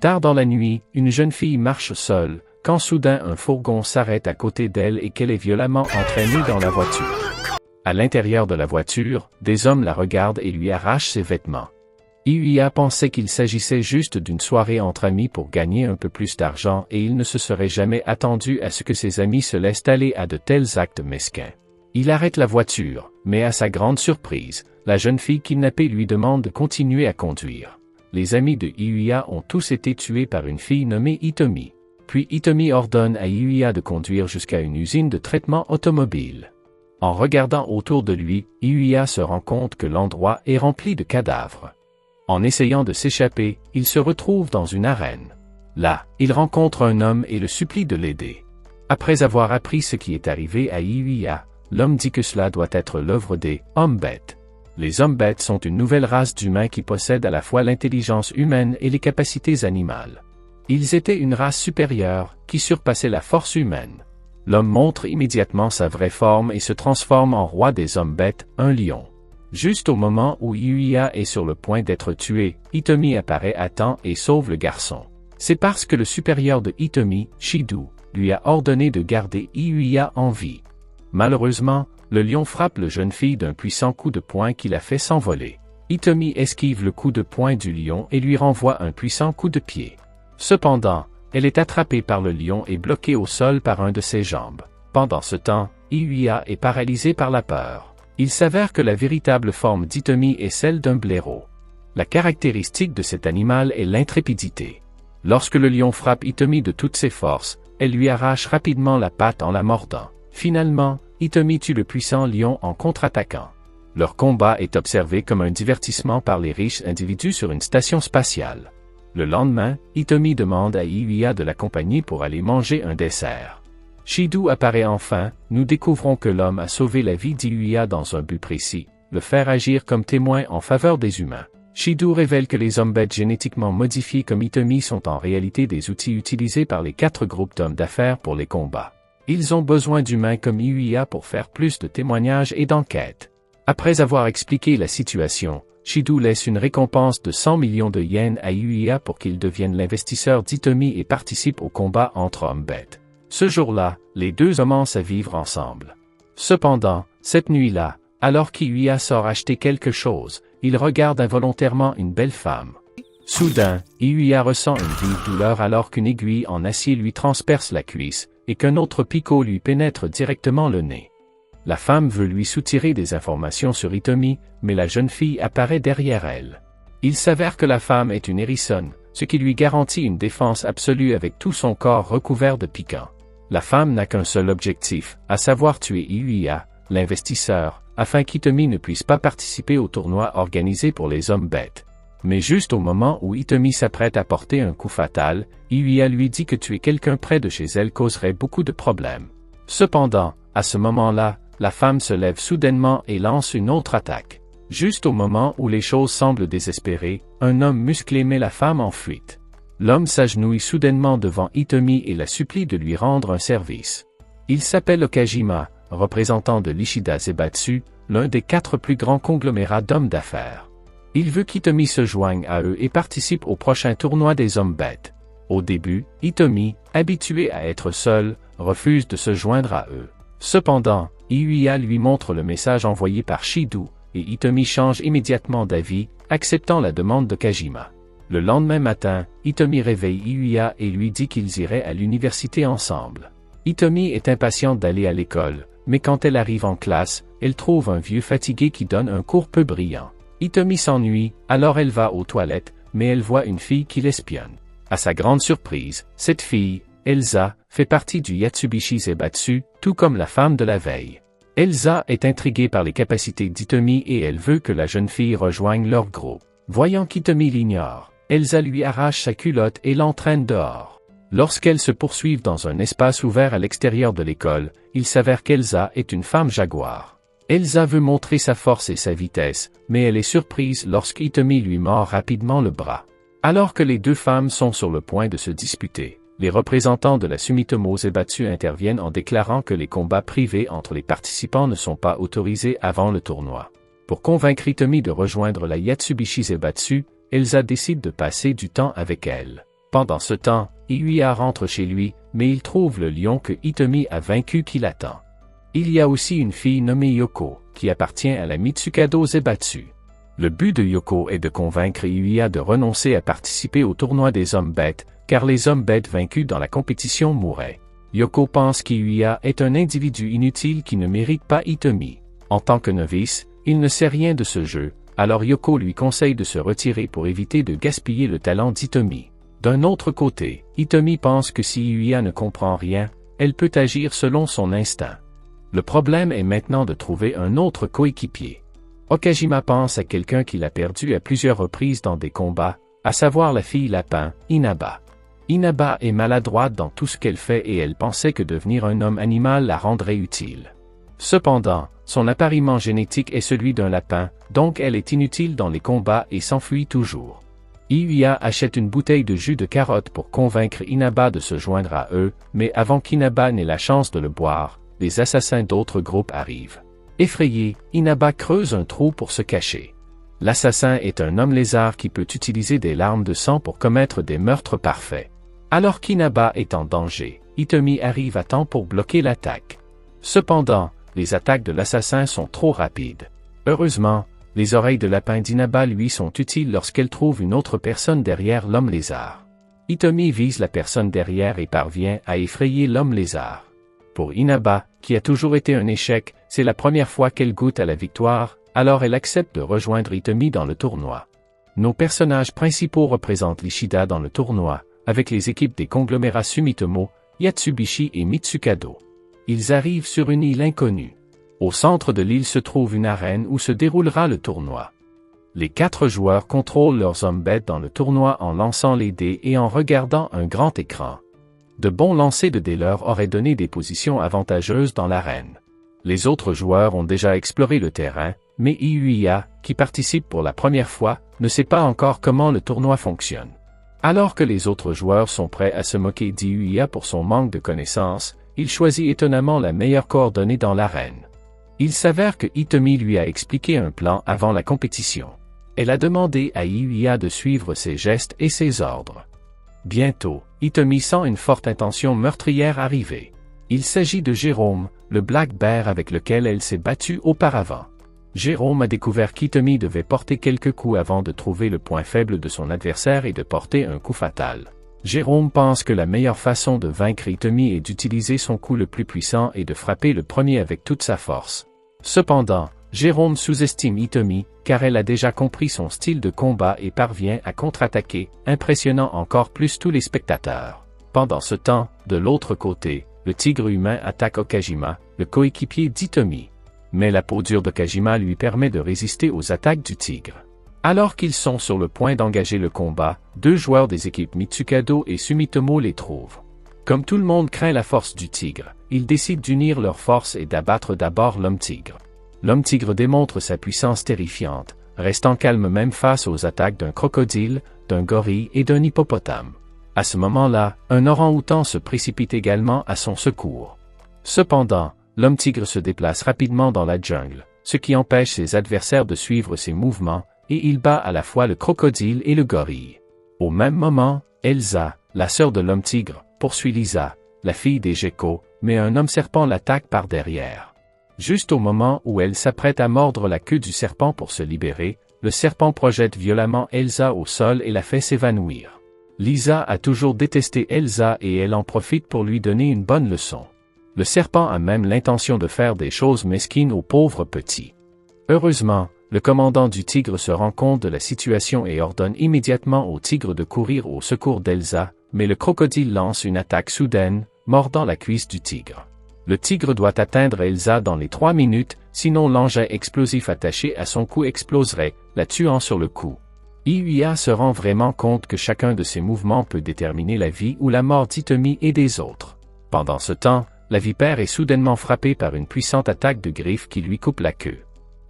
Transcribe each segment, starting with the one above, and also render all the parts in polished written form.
Tard dans la nuit, une jeune fille marche seule, quand soudain un fourgon s'arrête à côté d'elle et qu'elle est violemment entraînée dans la voiture. À l'intérieur de la voiture, des hommes la regardent et lui arrachent ses vêtements. Iuya pensait qu'il s'agissait juste d'une soirée entre amis pour gagner un peu plus d'argent et il ne se serait jamais attendu à ce que ses amis se laissent aller à de tels actes mesquins. Il arrête la voiture, mais à sa grande surprise, la jeune fille kidnappée lui demande de continuer à conduire. Les amis de Iuya ont tous été tués par une fille nommée Hitomi. Puis Hitomi ordonne à Iuya de conduire jusqu'à une usine de traitement automobile. En regardant autour de lui, Iuya se rend compte que l'endroit est rempli de cadavres. En essayant de s'échapper, il se retrouve dans une arène. Là, il rencontre un homme et le supplie de l'aider. Après avoir appris ce qui est arrivé à Iuya, l'homme dit que cela doit être l'œuvre des hommes-bêtes. Les hommes-bêtes sont une nouvelle race d'humains qui possèdent à la fois l'intelligence humaine et les capacités animales. Ils étaient une race supérieure, qui surpassait la force humaine. L'homme montre immédiatement sa vraie forme et se transforme en roi des hommes-bêtes, un lion. Juste au moment où Iuya est sur le point d'être tué, Hitomi apparaît à temps et sauve le garçon. C'est parce que le supérieur de Hitomi, Shidu, lui a ordonné de garder Iuya en vie. Malheureusement, le lion frappe la jeune fille d'un puissant coup de poing qui la fait s'envoler. Hitomi esquive le coup de poing du lion et lui renvoie un puissant coup de pied. Cependant, elle est attrapée par le lion et bloquée au sol par un de ses jambes. Pendant ce temps, Iuya est paralysé par la peur. Il s'avère que la véritable forme d'Hitomi est celle d'un blaireau. La caractéristique de cet animal est l'intrépidité. Lorsque le lion frappe Hitomi de toutes ses forces, elle lui arrache rapidement la patte en la mordant. Finalement, Hitomi tue le puissant lion en contre-attaquant. Leur combat est observé comme un divertissement par les riches individus sur une station spatiale. Le lendemain, Hitomi demande à Iuya de l'accompagner pour aller manger un dessert. Shidu apparaît enfin, nous découvrons que l'homme a sauvé la vie d'Iuya dans un but précis, le faire agir comme témoin en faveur des humains. Shidu révèle que les hommes-bêtes génétiquement modifiés comme Hitomi sont en réalité des outils utilisés par les 4 groupes d'hommes d'affaires pour les combats. Ils ont besoin d'humains comme Iuya pour faire plus de témoignages et d'enquêtes. Après avoir expliqué la situation, Shidu laisse une récompense de 100 millions de yens à Iuya pour qu'il devienne l'investisseur d'Hitomi et participe au combat entre hommes-bêtes. Ce jour-là, les deux commencent à vivre ensemble. Cependant, cette nuit-là, alors qu'Iuya sort acheter quelque chose, il regarde involontairement une belle femme. Soudain, Iuya ressent une vive douleur alors qu'une aiguille en acier lui transperce la cuisse, et qu'un autre picot lui pénètre directement le nez. La femme veut lui soutirer des informations sur Hitomi, mais la jeune fille apparaît derrière elle. Il s'avère que la femme est une hérissonne, ce qui lui garantit une défense absolue avec tout son corps recouvert de piquants. La femme n'a qu'un seul objectif, à savoir tuer Iuya, l'investisseur, afin qu'Hitomi ne puisse pas participer au tournoi organisé pour les hommes-bêtes. Mais juste au moment où Hitomi s'apprête à porter un coup fatal, Iuya lui dit que tuer quelqu'un près de chez elle causerait beaucoup de problèmes. Cependant, à ce moment-là, la femme se lève soudainement et lance une autre attaque. Juste au moment où les choses semblent désespérées, un homme musclé met la femme en fuite. L'homme s'agenouille soudainement devant Hitomi et la supplie de lui rendre un service. Il s'appelle Okajima, représentant de l'Ishida Zaibatsu, l'un des 4 plus grands conglomérats d'hommes d'affaires. Il veut qu'Hitomi se joigne à eux et participe au prochain tournoi des hommes-bêtes. Au début, Hitomi, habitué à être seul, refuse de se joindre à eux. Cependant, Iuya lui montre le message envoyé par Shidu, et Hitomi change immédiatement d'avis, acceptant la demande de Kajima. Le lendemain matin, Hitomi réveille Iuya et lui dit qu'ils iraient à l'université ensemble. Hitomi est impatiente d'aller à l'école, mais quand elle arrive en classe, elle trouve un vieux fatigué qui donne un cours peu brillant. Hitomi s'ennuie, alors elle va aux toilettes, mais elle voit une fille qui l'espionne. À sa grande surprise, cette fille, Elsa, fait partie du Yatsubishi Zaibatsu, tout comme la femme de la veille. Elsa est intriguée par les capacités d'Hitomi et elle veut que la jeune fille rejoigne leur groupe. Voyant qu'Hitomi l'ignore, Elsa lui arrache sa culotte et l'entraîne dehors. Lorsqu'elles se poursuivent dans un espace ouvert à l'extérieur de l'école, il s'avère qu'Elsa est une femme jaguar. Elsa veut montrer sa force et sa vitesse, mais elle est surprise lorsqu'Hitomi lui mord rapidement le bras. Alors que les deux femmes sont sur le point de se disputer, les représentants de la Sumitomo Zaibatsu interviennent en déclarant que les combats privés entre les participants ne sont pas autorisés avant le tournoi. Pour convaincre Hitomi de rejoindre la Yatsubishi Zaibatsu, Elsa décide de passer du temps avec elle. Pendant ce temps, Iuya rentre chez lui, mais il trouve le lion que Hitomi a vaincu qui l'attend. Il y a aussi une fille nommée Yoko, qui appartient à la Mitsukado Zaibatsu. Le but de Yoko est de convaincre Iuya de renoncer à participer au tournoi des hommes bêtes, car les hommes bêtes vaincus dans la compétition mourraient. Yoko pense qu'Iuya est un individu inutile qui ne mérite pas Hitomi. En tant que novice, il ne sait rien de ce jeu, alors Yoko lui conseille de se retirer pour éviter de gaspiller le talent d'Hitomi. D'un autre côté, Hitomi pense que si Iuya ne comprend rien, elle peut agir selon son instinct. Le problème est maintenant de trouver un autre coéquipier. Okajima pense à quelqu'un qu'il a perdu à plusieurs reprises dans des combats, à savoir la fille lapin, Inaba. Inaba est maladroite dans tout ce qu'elle fait et elle pensait que devenir un homme animal la rendrait utile. Cependant, son appariement génétique est celui d'un lapin, donc elle est inutile dans les combats et s'enfuit toujours. Iuya achète une bouteille de jus de carotte pour convaincre Inaba de se joindre à eux, mais avant qu'Inaba n'ait la chance de le boire, les assassins d'autres groupes arrivent. Effrayé, Inaba creuse un trou pour se cacher. L'assassin est un homme lézard qui peut utiliser des larmes de sang pour commettre des meurtres parfaits. Alors qu'Inaba est en danger, Hitomi arrive à temps pour bloquer l'attaque. Cependant, les attaques de l'assassin sont trop rapides. Heureusement, les oreilles de lapin d'Inaba lui sont utiles lorsqu'elle trouve une autre personne derrière l'homme lézard. Hitomi vise la personne derrière et parvient à effrayer l'homme lézard. Pour Inaba, qui a toujours été un échec, c'est la première fois qu'elle goûte à la victoire, alors elle accepte de rejoindre Hitomi dans le tournoi. Nos personnages principaux représentent l'Ishida dans le tournoi, avec les équipes des conglomérats Sumitomo, Yatsubishi et Mitsukado. Ils arrivent sur une île inconnue. Au centre de l'île se trouve une arène où se déroulera le tournoi. Les 4 joueurs contrôlent leurs hommes bêtes dans le tournoi en lançant les dés et en regardant un grand écran. De bons lancers de dés leur auraient donné des positions avantageuses dans l'arène. Les autres joueurs ont déjà exploré le terrain, mais Iuya, qui participe pour la première fois, ne sait pas encore comment le tournoi fonctionne. Alors que les autres joueurs sont prêts à se moquer d'Iuya pour son manque de connaissances, il choisit étonnamment la meilleure coordonnée dans l'arène. Il s'avère que Hitomi lui a expliqué un plan avant la compétition. Elle a demandé à Iuya de suivre ses gestes et ses ordres. Bientôt, Hitomi sent une forte intention meurtrière arriver. Il s'agit de Jérôme, le Black Bear avec lequel elle s'est battue auparavant. Jérôme a découvert qu'Hitomi devait porter quelques coups avant de trouver le point faible de son adversaire et de porter un coup fatal. Jérôme pense que la meilleure façon de vaincre Hitomi est d'utiliser son coup le plus puissant et de frapper le premier avec toute sa force. Cependant, Jérôme sous-estime Hitomi, car elle a déjà compris son style de combat et parvient à contre-attaquer, impressionnant encore plus tous les spectateurs. Pendant ce temps, de l'autre côté, le tigre humain attaque Okajima, le coéquipier d'Hitomi. Mais la peau dure d'Okajima lui permet de résister aux attaques du tigre. Alors qu'ils sont sur le point d'engager le combat, 2 joueurs des équipes Mitsukado et Sumitomo les trouvent. Comme tout le monde craint la force du tigre, ils décident d'unir leurs forces et d'abattre d'abord l'homme-tigre. L'homme-tigre démontre sa puissance terrifiante, restant calme même face aux attaques d'un crocodile, d'un gorille et d'un hippopotame. À ce moment-là, un orang-outan se précipite également à son secours. Cependant, l'homme-tigre se déplace rapidement dans la jungle, ce qui empêche ses adversaires de suivre ses mouvements, et il bat à la fois le crocodile et le gorille. Au même moment, Elsa, la sœur de l'homme-tigre, poursuit Lisa, la fille des geckos, mais un homme-serpent l'attaque par derrière. Juste au moment où elle s'apprête à mordre la queue du serpent pour se libérer, le serpent projette violemment Elsa au sol et la fait s'évanouir. Lisa a toujours détesté Elsa et elle en profite pour lui donner une bonne leçon. Le serpent a même l'intention de faire des choses mesquines au pauvre petit. Heureusement, le commandant du tigre se rend compte de la situation et ordonne immédiatement au tigre de courir au secours d'Elsa, mais le crocodile lance une attaque soudaine, mordant la cuisse du tigre. Le tigre doit atteindre Elsa dans les 3 minutes, sinon l'engin explosif attaché à son cou exploserait, la tuant sur le coup. Iuya se rend vraiment compte que chacun de ses mouvements peut déterminer la vie ou la mort d'Hitomi et des autres. Pendant ce temps, la vipère est soudainement frappée par une puissante attaque de griffes qui lui coupe la queue.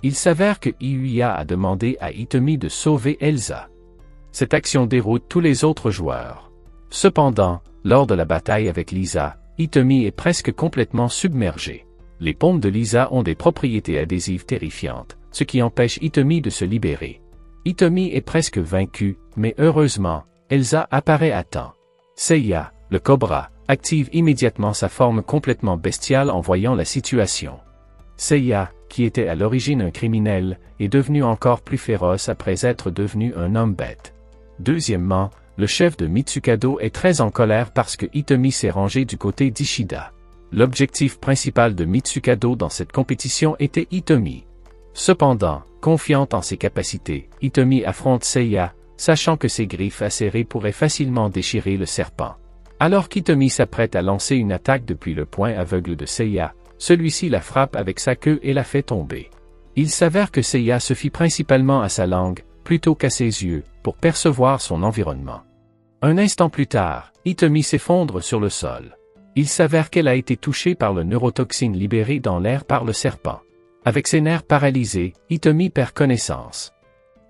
Il s'avère que Iuya a demandé à Hitomi de sauver Elsa. Cette action déroute tous les autres joueurs. Cependant, lors de la bataille avec Lisa, Hitomi est presque complètement submergé. Les paumes de Lisa ont des propriétés adhésives terrifiantes, ce qui empêche Hitomi de se libérer. Hitomi est presque vaincue, mais heureusement, Elsa apparaît à temps. Seiya, le cobra, active immédiatement sa forme complètement bestiale en voyant la situation. Seiya, qui était à l'origine un criminel, est devenu encore plus féroce après être devenu un homme bête. Deuxièmement, le chef de Mitsukado est très en colère parce que Hitomi s'est rangé du côté d'Ishida. L'objectif principal de Mitsukado dans cette compétition était Hitomi. Cependant, confiante en ses capacités, Hitomi affronte Seiya, sachant que ses griffes acérées pourraient facilement déchirer le serpent. Alors qu'Hitomi s'apprête à lancer une attaque depuis le poing aveugle de Seiya, celui-ci la frappe avec sa queue et la fait tomber. Il s'avère que Seiya se fie principalement à sa langue, plutôt qu'à ses yeux, pour percevoir son environnement. Un instant plus tard, Hitomi s'effondre sur le sol. Il s'avère qu'elle a été touchée par le neurotoxine libéré dans l'air par le serpent. Avec ses nerfs paralysés, Hitomi perd connaissance.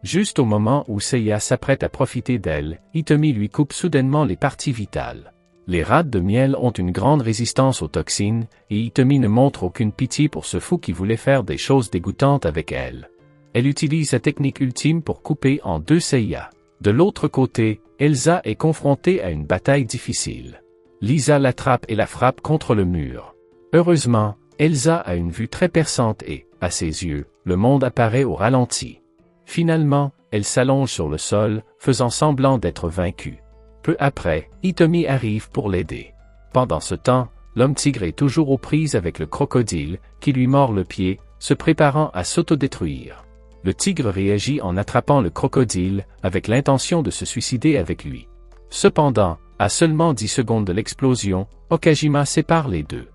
Juste au moment où Seiya s'apprête à profiter d'elle, Hitomi lui coupe soudainement les parties vitales. Les rats de miel ont une grande résistance aux toxines, et Hitomi ne montre aucune pitié pour ce fou qui voulait faire des choses dégoûtantes avec elle. Elle utilise sa technique ultime pour couper en deux Seiya. De l'autre côté, Elsa est confrontée à une bataille difficile. Lisa l'attrape et la frappe contre le mur. Heureusement, Elsa a une vue très perçante et, à ses yeux, le monde apparaît au ralenti. Finalement, elle s'allonge sur le sol, faisant semblant d'être vaincue. Peu après, Hitomi arrive pour l'aider. Pendant ce temps, l'homme-tigre est toujours aux prises avec le crocodile, qui lui mord le pied, se préparant à s'autodétruire. Le tigre réagit en attrapant le crocodile, avec l'intention de se suicider avec lui. Cependant, à seulement 10 secondes de l'explosion, Okajima sépare les deux.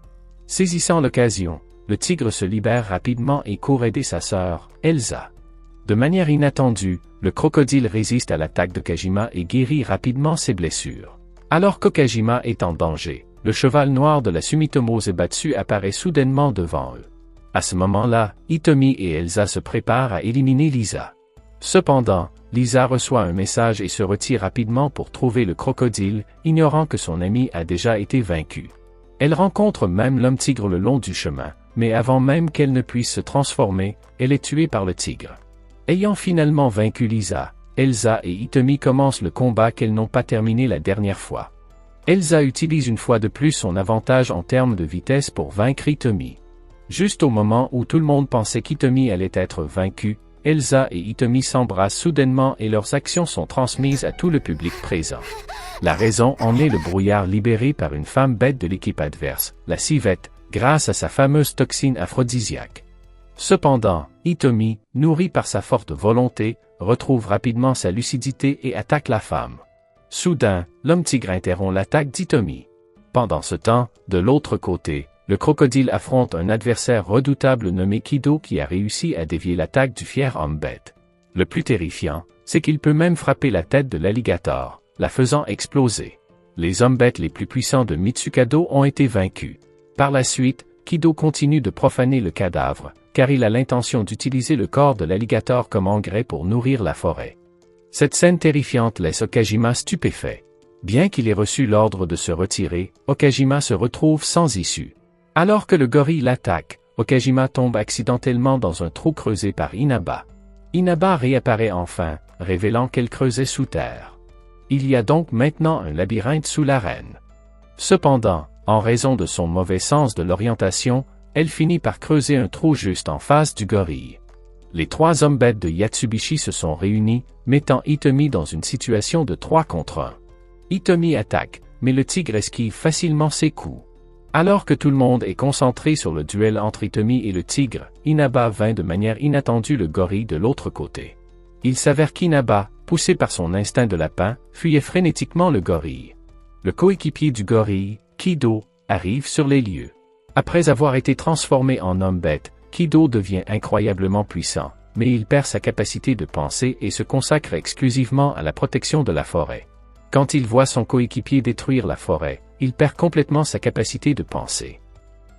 Saisissant l'occasion, le tigre se libère rapidement et court aider sa sœur, Elsa. De manière inattendue, le crocodile résiste à l'attaque d'Okajima et guérit rapidement ses blessures. Alors qu'Okajima est en danger, le cheval noir de la Sumitomo Zaibatsu apparaît soudainement devant eux. À ce moment-là, Hitomi et Elsa se préparent à éliminer Lisa. Cependant, Lisa reçoit un message et se retire rapidement pour trouver le crocodile, ignorant que son ami a déjà été vaincu. Elle rencontre même l'homme-tigre le long du chemin, mais avant même qu'elle ne puisse se transformer, elle est tuée par le tigre. Ayant finalement vaincu Lisa, Elsa et Hitomi commencent le combat qu'elles n'ont pas terminé la dernière fois. Elsa utilise une fois de plus son avantage en termes de vitesse pour vaincre Hitomi. Juste au moment où tout le monde pensait qu'Hitomi allait être vaincu, Elsa et Hitomi s'embrassent soudainement et leurs actions sont transmises à tout le public présent. La raison en est le brouillard libéré par une femme bête de l'équipe adverse, la civette, grâce à sa fameuse toxine aphrodisiaque. Cependant, Hitomi, nourri par sa forte volonté, retrouve rapidement sa lucidité et attaque la femme. Soudain, l'homme-tigre interrompt l'attaque d'Hitomi. Pendant ce temps, de l'autre côté, le crocodile affronte un adversaire redoutable nommé Kido qui a réussi à dévier l'attaque du fier homme-bête. Le plus terrifiant, c'est qu'il peut même frapper la tête de l'alligator, la faisant exploser. Les hommes-bêtes les plus puissants de Mitsukado ont été vaincus. Par la suite, Kido continue de profaner le cadavre, car il a l'intention d'utiliser le corps de l'alligator comme engrais pour nourrir la forêt. Cette scène terrifiante laisse Okajima stupéfait. Bien qu'il ait reçu l'ordre de se retirer, Okajima se retrouve sans issue. Alors que le gorille l'attaque, Okajima tombe accidentellement dans un trou creusé par Inaba. Inaba réapparaît enfin, révélant qu'elle creusait sous terre. Il y a donc maintenant un labyrinthe sous l'arène. Cependant, en raison de son mauvais sens de l'orientation, elle finit par creuser un trou juste en face du gorille. Les 3 hommes bêtes de Yatsubishi se sont réunis, mettant Hitomi dans une situation de 3 contre 1. Hitomi attaque, mais le tigre esquive facilement ses coups. Alors que tout le monde est concentré sur le duel entre Hitomi et le tigre, Inaba vainc de manière inattendue le gorille de l'autre côté. Il s'avère qu'Inaba, poussé par son instinct de lapin, fuyait frénétiquement le gorille. Le coéquipier du gorille, Kido, arrive sur les lieux. Après avoir été transformé en homme-bête, Kido devient incroyablement puissant, mais il perd sa capacité de penser et se consacre exclusivement à la protection de la forêt. Quand il voit son coéquipier détruire la forêt, il perd complètement sa capacité de penser.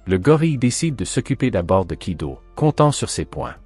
Le gorille décide de s'occuper d'abord de Kido, comptant sur ses poings.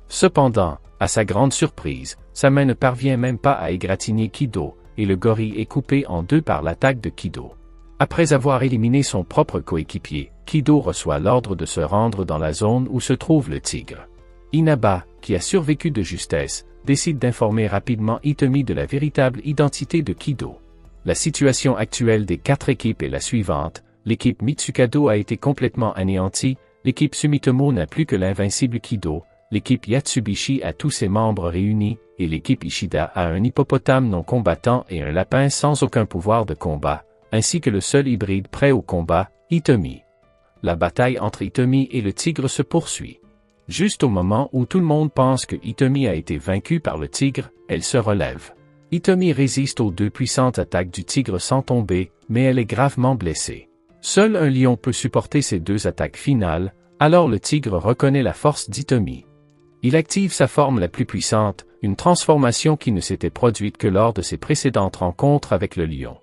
Cependant, à sa grande surprise, sa main ne parvient même pas à égratigner Kido, et le gorille est coupé en 2 par l'attaque de Kido. Après avoir éliminé son propre coéquipier, Kido reçoit l'ordre de se rendre dans la zone où se trouve le tigre. Inaba, qui a survécu de justesse, décide d'informer rapidement Hitomi de la véritable identité de Kido. La situation actuelle des 4 équipes est la suivante. L'équipe Mitsukado a été complètement anéantie, l'équipe Sumitomo n'a plus que l'invincible Kido, l'équipe Yatsubishi a tous ses membres réunis, et l'équipe Ishida a un hippopotame non combattant et un lapin sans aucun pouvoir de combat, ainsi que le seul hybride prêt au combat, Hitomi. La bataille entre Hitomi et le tigre se poursuit. Juste au moment où tout le monde pense que Hitomi a été vaincu par le tigre, elle se relève. Hitomi résiste aux 2 puissantes attaques du tigre sans tomber, mais elle est gravement blessée. Seul un lion peut supporter ces 2 attaques finales, alors le tigre reconnaît la force d'Hitomi. Il active sa forme la plus puissante, une transformation qui ne s'était produite que lors de ses précédentes rencontres avec le lion.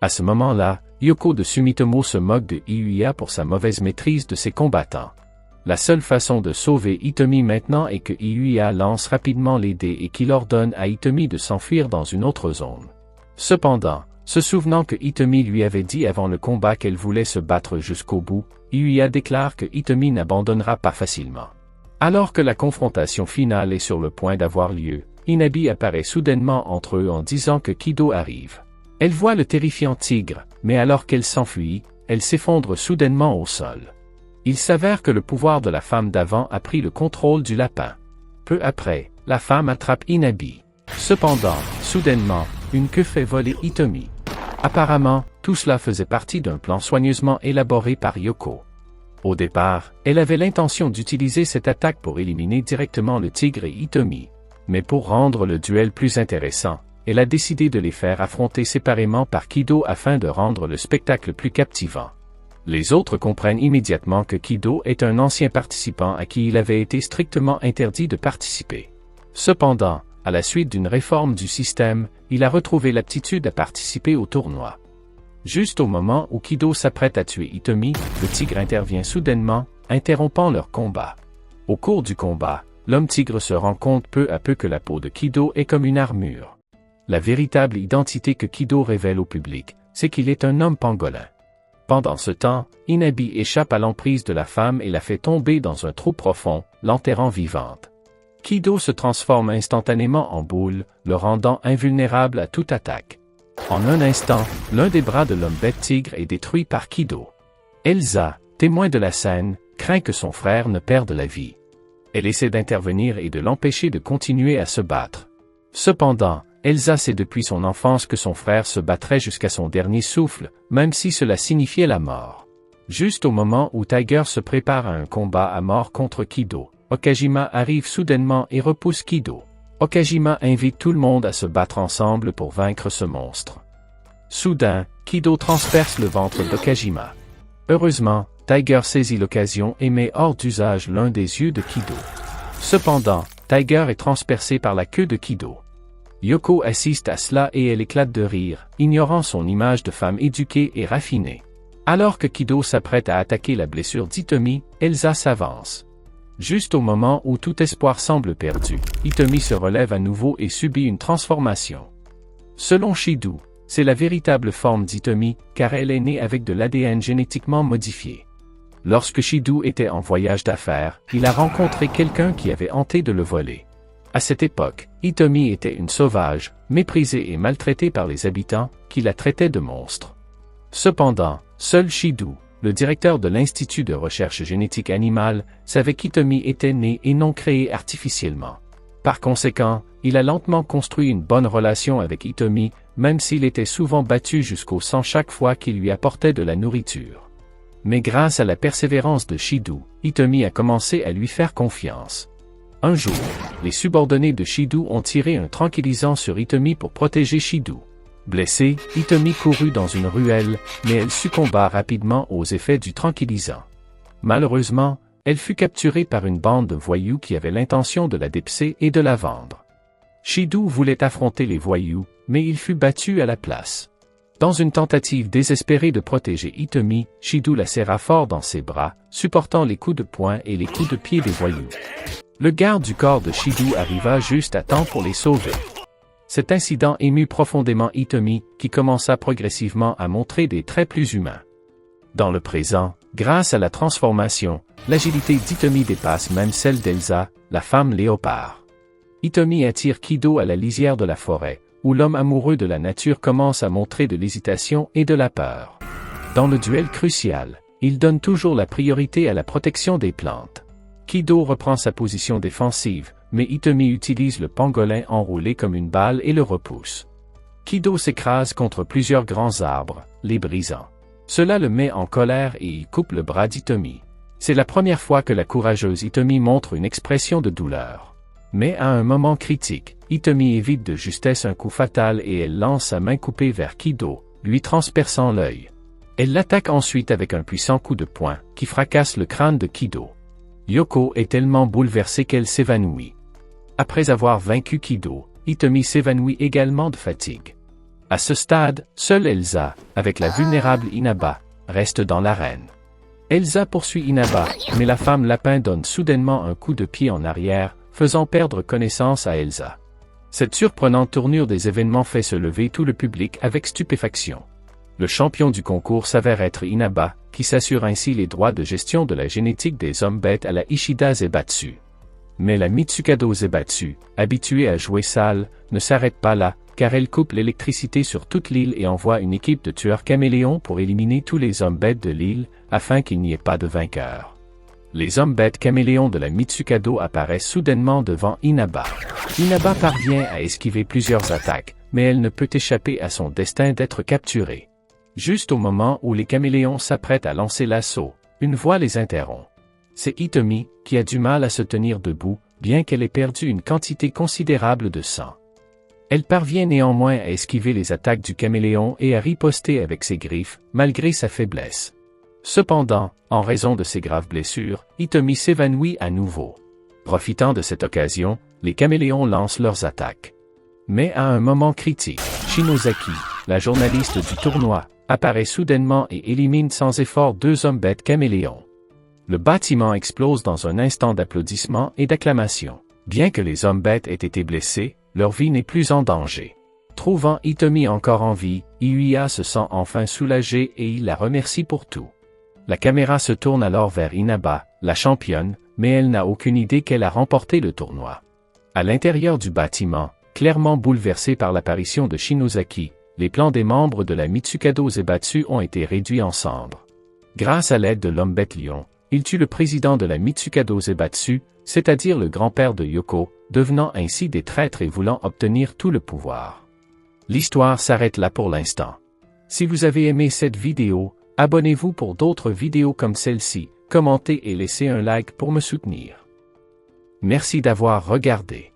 À ce moment-là, Yoko de Sumitomo se moque de Iyuya pour sa mauvaise maîtrise de ses combattants. La seule façon de sauver Hitomi maintenant est que Iyuya lance rapidement les dés et qu'il ordonne à Hitomi de s'enfuir dans une autre zone. Cependant, se souvenant que Hitomi lui avait dit avant le combat qu'elle voulait se battre jusqu'au bout, Iyuya déclare que Hitomi n'abandonnera pas facilement. Alors que la confrontation finale est sur le point d'avoir lieu, Inabi apparaît soudainement entre eux en disant que Kido arrive. Elle voit le terrifiant tigre, mais alors qu'elle s'enfuit, elle s'effondre soudainement au sol. Il s'avère que le pouvoir de la femme d'avant a pris le contrôle du lapin. Peu après, la femme attrape Inabi. Cependant, soudainement, une queue fait voler Hitomi. Apparemment, tout cela faisait partie d'un plan soigneusement élaboré par Yoko. Au départ, elle avait l'intention d'utiliser cette attaque pour éliminer directement le tigre et Hitomi. Mais pour rendre le duel plus intéressant, elle a décidé de les faire affronter séparément par Kido afin de rendre le spectacle plus captivant. Les autres comprennent immédiatement que Kido est un ancien participant à qui il avait été strictement interdit de participer. Cependant, à la suite d'une réforme du système, il a retrouvé l'aptitude à participer au tournoi. Juste au moment où Kido s'apprête à tuer Hitomi, le tigre intervient soudainement, interrompant leur combat. Au cours du combat, l'homme-tigre se rend compte peu à peu que la peau de Kido est comme une armure. La véritable identité que Kido révèle au public, c'est qu'il est un homme pangolin. Pendant ce temps, Inabi échappe à l'emprise de la femme et la fait tomber dans un trou profond, l'enterrant vivante. Kido se transforme instantanément en boule, le rendant invulnérable à toute attaque. En un instant, l'un des bras de l'homme-bête tigre est détruit par Kido. Elsa, témoin de la scène, craint que son frère ne perde la vie. Elle essaie d'intervenir et de l'empêcher de continuer à se battre. Cependant, Elsa sait depuis son enfance que son frère se battrait jusqu'à son dernier souffle, même si cela signifiait la mort. Juste au moment où Tiger se prépare à un combat à mort contre Kido, Okajima arrive soudainement et repousse Kido. Okajima invite tout le monde à se battre ensemble pour vaincre ce monstre. Soudain, Kido transperce le ventre d'Okajima. Heureusement, Tiger saisit l'occasion et met hors d'usage l'un des yeux de Kido. Cependant, Tiger est transpercé par la queue de Kido. Yoko assiste à cela et elle éclate de rire, ignorant son image de femme éduquée et raffinée. Alors que Kido s'apprête à attaquer la blessure d'Hitomi, Elsa s'avance. Juste au moment où tout espoir semble perdu, Hitomi se relève à nouveau et subit une transformation. Selon Shidu, c'est la véritable forme d'Hitomi, car elle est née avec de l'ADN génétiquement modifié. Lorsque Shidu était en voyage d'affaires, il a rencontré quelqu'un qui avait tenté de le voler. À cette époque, Hitomi était une sauvage, méprisée et maltraitée par les habitants, qui la traitaient de monstre. Cependant, seul Shidu, le directeur de l'Institut de recherche génétique animale, savait qu'Hitomi était né et non créé artificiellement. Par conséquent, il a lentement construit une bonne relation avec Hitomi, même s'il était souvent battu jusqu'au sang chaque fois qu'il lui apportait de la nourriture. Mais grâce à la persévérance de Shidu, Hitomi a commencé à lui faire confiance. Un jour, les subordonnés de Shidu ont tiré un tranquillisant sur Hitomi pour protéger Shidu. Blessée, Hitomi courut dans une ruelle, mais elle succomba rapidement aux effets du tranquillisant. Malheureusement, elle fut capturée par une bande de voyous qui avait l'intention de la dépecer et de la vendre. Shidu voulait affronter les voyous, mais il fut battu à la place. Dans une tentative désespérée de protéger Hitomi, Shidu la serra fort dans ses bras, supportant les coups de poing et les coups de pied des voyous. Le garde du corps de Shidu arriva juste à temps pour les sauver. Cet incident émut profondément Hitomi, qui commença progressivement à montrer des traits plus humains. Dans le présent, grâce à la transformation, l'agilité d'Hitomi dépasse même celle d'Elsa, la femme léopard. Hitomi attire Kido à la lisière de la forêt, où l'homme amoureux de la nature commence à montrer de l'hésitation et de la peur. Dans le duel crucial, il donne toujours la priorité à la protection des plantes. Kido reprend sa position défensive, mais Hitomi utilise le pangolin enroulé comme une balle et le repousse. Kido s'écrase contre plusieurs grands arbres, les brisant. Cela le met en colère et il coupe le bras d'Hitomi. C'est la première fois que la courageuse Hitomi montre une expression de douleur. Mais à un moment critique, Hitomi évite de justesse un coup fatal et elle lance sa main coupée vers Kido, lui transperçant l'œil. Elle l'attaque ensuite avec un puissant coup de poing, qui fracasse le crâne de Kido. Yoko est tellement bouleversée qu'elle s'évanouit. Après avoir vaincu Kido, Hitomi s'évanouit également de fatigue. À ce stade, seule Elsa, avec la vulnérable Inaba, reste dans l'arène. Elsa poursuit Inaba, mais la femme lapin donne soudainement un coup de pied en arrière, faisant perdre connaissance à Elsa. Cette surprenante tournure des événements fait se lever tout le public avec stupéfaction. Le champion du concours s'avère être Inaba, qui s'assure ainsi les droits de gestion de la génétique des hommes bêtes à la Ishida Zaibatsu. Mais la Mitsukado Zaibatsu, habituée à jouer sale, ne s'arrête pas là, car elle coupe l'électricité sur toute l'île et envoie une équipe de tueurs caméléons pour éliminer tous les hommes bêtes de l'île, afin qu'il n'y ait pas de vainqueur. Les hommes bêtes caméléons de la Mitsukado apparaissent soudainement devant Inaba. Inaba parvient à esquiver plusieurs attaques, mais elle ne peut échapper à son destin d'être capturée. Juste au moment où les caméléons s'apprêtent à lancer l'assaut, une voix les interrompt. C'est Hitomi, qui a du mal à se tenir debout, bien qu'elle ait perdu une quantité considérable de sang. Elle parvient néanmoins à esquiver les attaques du caméléon et à riposter avec ses griffes, malgré sa faiblesse. Cependant, en raison de ses graves blessures, Hitomi s'évanouit à nouveau. Profitant de cette occasion, les caméléons lancent leurs attaques. Mais à un moment critique, Shinozaki, la journaliste du tournoi, apparaît soudainement et élimine sans effort 2 hommes bêtes caméléons. Le bâtiment explose dans un instant d'applaudissements et d'acclamations. Bien que les hommes bêtes aient été blessés, leur vie n'est plus en danger. Trouvant Hitomi encore en vie, Iuya se sent enfin soulagé et il la remercie pour tout. La caméra se tourne alors vers Inaba, la championne, mais elle n'a aucune idée qu'elle a remporté le tournoi. À l'intérieur du bâtiment, clairement bouleversé par l'apparition de Shinozaki, les plans des membres de la Mitsukado Zaibatsu ont été réduits en cendres. Grâce à l'aide de l'homme bête lion, il tue le président de la Mitsukado Zaibatsu, c'est-à-dire le grand-père de Yoko, devenant ainsi des traîtres et voulant obtenir tout le pouvoir. L'histoire s'arrête là pour l'instant. Si vous avez aimé cette vidéo, abonnez-vous pour d'autres vidéos comme celle-ci, commentez et laissez un like pour me soutenir. Merci d'avoir regardé.